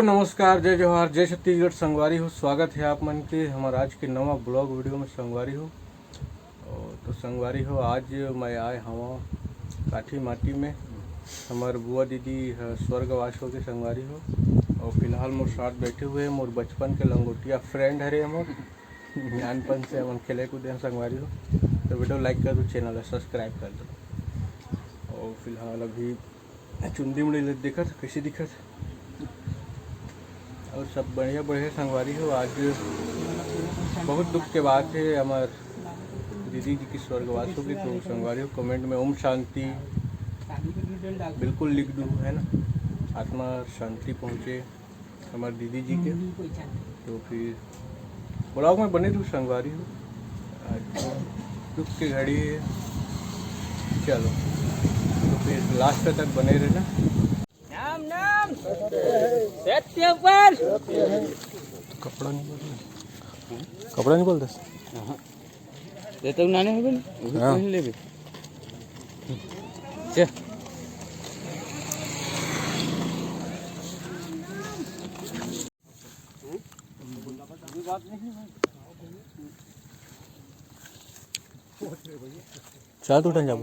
नमस्कार, जय जवाहर, जय छत्तीसगढ़। संगवारी हो, स्वागत है आप मन के हमारा आज के नवा ब्लॉग वीडियो में। संगवारी हो तो संगवारी हो, आज मैं आए हवा काठी माटी में। हमार बुआ दीदी स्वर्गवास हो के संगवारी हो, और फिलहाल मोर साथ बैठे हुए हैं मोर बचपन के लंगोटिया फ्रेंड हरे हमर ज्ञानपन से हम खेले कूदे हैं संगवारी हो। तो वीडियो लाइक कर दो, चैनल सब्सक्राइब कर दो। और फिलहाल अभी चुंदी मुड़ी दिखत कैसी दिखत, और सब बढ़िया बढ़िया संगवारी हो। आज बहुत दुख के बात है, हमार दीदी जी की स्वर्गवास होगी। तो संगवारी हो कमेंट में ओम शांति बिल्कुल लिख दो, है ना, आत्मा शांति पहुँचे हमार दीदी जी के। तो फिर ब्लॉग में बने रहूँ संगवारी हो, आज दुख की घड़ी है। चलो तो फिर लास्ट तक बने रहना। नाम नाम सत्य पर कपड़ा नहीं बोलते, कपड़ा नहीं बोलते ये तो नाने होबे ना हाँ। लेबे चे चाल उठन जाबो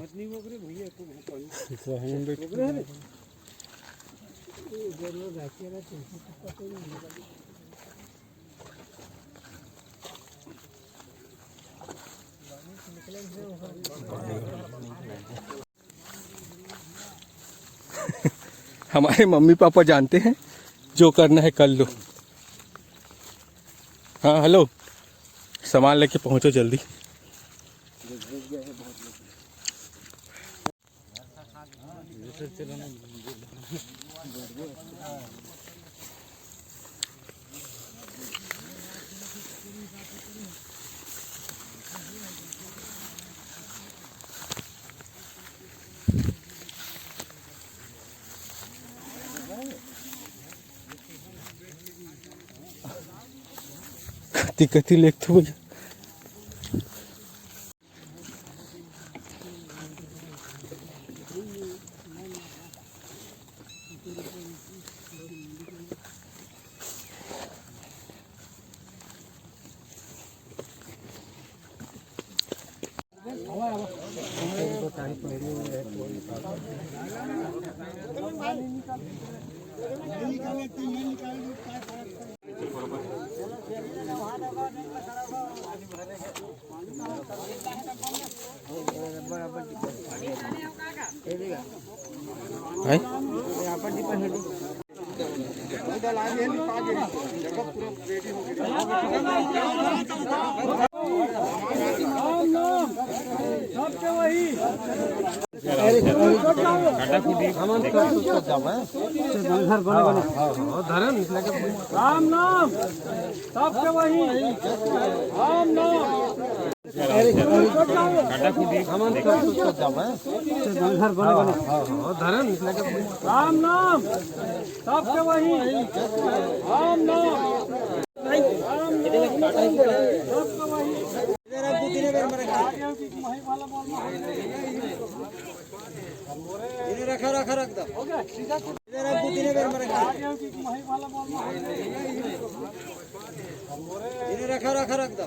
हमारे मम्मी पापा जानते हैं जो करना है कर लो। हाँ हेलो, सामान लेके पहुंचो जल्दी। कति कति लेख तो भैया राम नाम सबके वही राम नाम राम नाम सबके वही राम रखा रखा रख दो रखा रखा रख दो